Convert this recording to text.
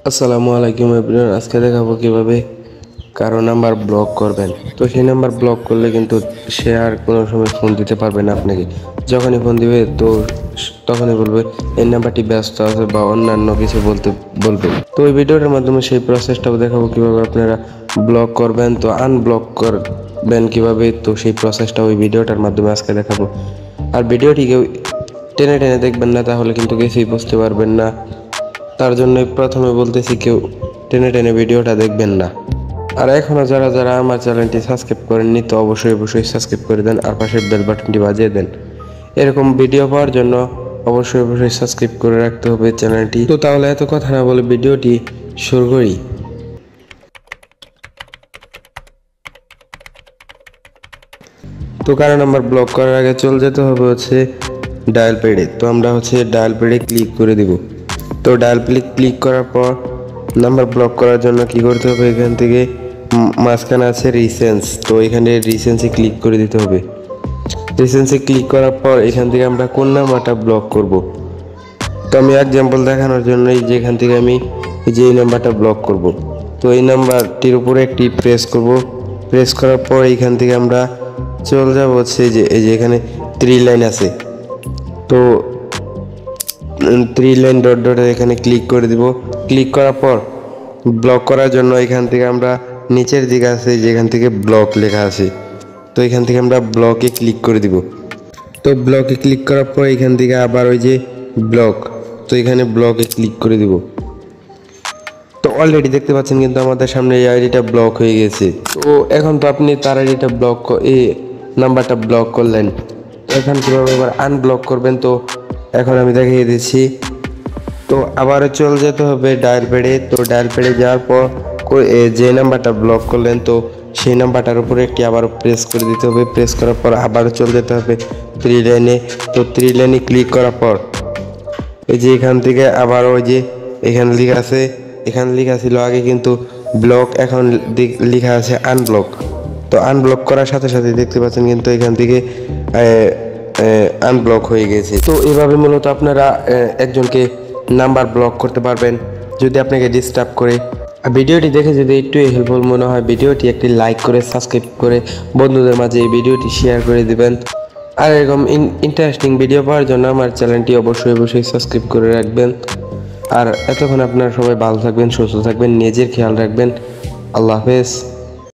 আসসালামু আলাইকুম এভরিওয়ান। আজকে দেখাবো কিভাবে কারো নাম্বার ব্লক করবেন। তো সেই নাম্বার ব্লক করলে কিন্তু সে আর কোনো সময় ফোন দিতে পারবে না আপনাকে। যখনই ফোন দিবে তো তখনই বলবে এই নাম্বারটি ব্যস্ত আছে বা অন্যান্য কিছু বলবে। তো এই ভিডিওটার মাধ্যমে সেই প্রসেসটাও দেখাবো কিভাবে আপনারা ব্লক করবেন। তো আনব্লক করবেন কিভাবে, তো সেই প্রসেসটা ওই ভিডিওটার মাধ্যমে আজকে দেখাবো। আর ভিডিওটি কেউ টেনে টেনে দেখবেন না, তাহলে কিন্তু কিছুই বুঝতে পারবেন না। তার জন্য প্রথমে বলতেছি কেউ টেনে টেনে ভিডিওটা দেখবেন না। আর এখনও যারা যারা আমার চ্যানেলটি সাবস্ক্রাইব করেননি তো অবশ্যই সাবস্ক্রাইব করে দেন আর পাশের বেল বাটনটি বাজিয়ে দেন। এরকম ভিডিও পাওয়ার জন্য অবশ্যই সাবস্ক্রাইব করে রাখতে হবে চ্যানেলটি। তো তাহলে এত কথা না বলে ভিডিওটি শুরু করি। তো কারো নাম্বার ব্লক করার আগে চলে যেতে হবে ডায়াল প্যাডে। তো আমরা ডায়াল প্যাডে ক্লিক করে দিব। তো ডায়াল প্যাডে ক্লিক করার পর নাম্বার ব্লক করার জন্য কি করতে হবে, এখান থেকে মাঝখানে আছে রিসেন্স, তো এখানে রিসেন্সে ক্লিক করে দিতে হবে। রিসেন্সে ক্লিক করার পর এখান থেকে আমরা কোন নাম্বারটা ব্লক করব। তো আমি এক্সাম্পল দেখানোর জন্য এখান থেকে আমি এই নাম্বারটা ব্লক করব। তো এই নাম্বারটির উপরে একটি প্রেস করব। প্রেস করার পর এইখান থেকে আমরা চলে যাব এই যে এখানে 3 লাইন আছে। তো 3 লাইন ডট ডট এখানে ক্লিক করে দিব। ক্লিক করার পর ব্লক করার জন্য এখান থেকে আমরা নিচের দিকে আছে যেখান থেকে ব্লক লেখা আছে, তো এখান থেকে আমরা ব্লকে ক্লিক করে দিব। তো ব্লকে ক্লিক করার পর এখান থেকে আবার ওই যে ব্লক, তো এখানে ব্লকে ক্লিক করে দিব। তো অলরেডি দেখতে পাচ্ছেন কিন্তু আমাদের সামনে এই আইডিটা ব্লক হয়ে গেছে। তো এখন তো আপনি তার আইডিটা এই নাম্বারটা ব্লক করলেন, এখন কীভাবে আবার আনব্লক করবেন তো এখন আমি দেখিয়ে দিচ্ছি। তো আবারও চলে যেতে হবে ডায়াল প্যাডে। তো ডায়াল প্যাডে যাওয়ার পর যে নাম্বারটা ব্লক করলেন তো সেই নাম্বারটার উপরে একটি আবার প্রেস করে দিতে হবে। প্রেস করার পর আবারও চলে যেতে হবে 3 লাইনে। তো 3 লাইনে ক্লিক করার পর এই যে এখান থেকে আবার ওই যে এখানে লেখা ছিল আগে কিন্তু ব্লক, এখন লেখা আছে আনব্লক। তো আনব্লক করার সাথে সাথে দেখতে পাচ্ছেন কিন্তু এখান থেকে আনব্লক হয়ে গেছে। তো এভাবে মূলত আপনারা একজনকে নাম্বার ব্লক করতে পারবেন যদি আপনাকে ডিস্টার্ব করে। আর ভিডিওটি দেখে যদি একটু হেল্পফুল মনে হয় ভিডিওটি একটি লাইক করে সাবস্ক্রাইব করে বন্ধুদের মাঝে এই ভিডিওটি শেয়ার করে দিবেন। আর এরকম ইন্টারেস্টিং ভিডিও পাওয়ার জন্য আমার চ্যানেলটি অবশ্যই সাবস্ক্রাইব করে রাখবেন। আর এতক্ষণ আপনারা সবাই ভালো থাকবেন, সুস্থ থাকবেন, নিজের খেয়াল রাখবেন। আল্লাহ হাফেজ।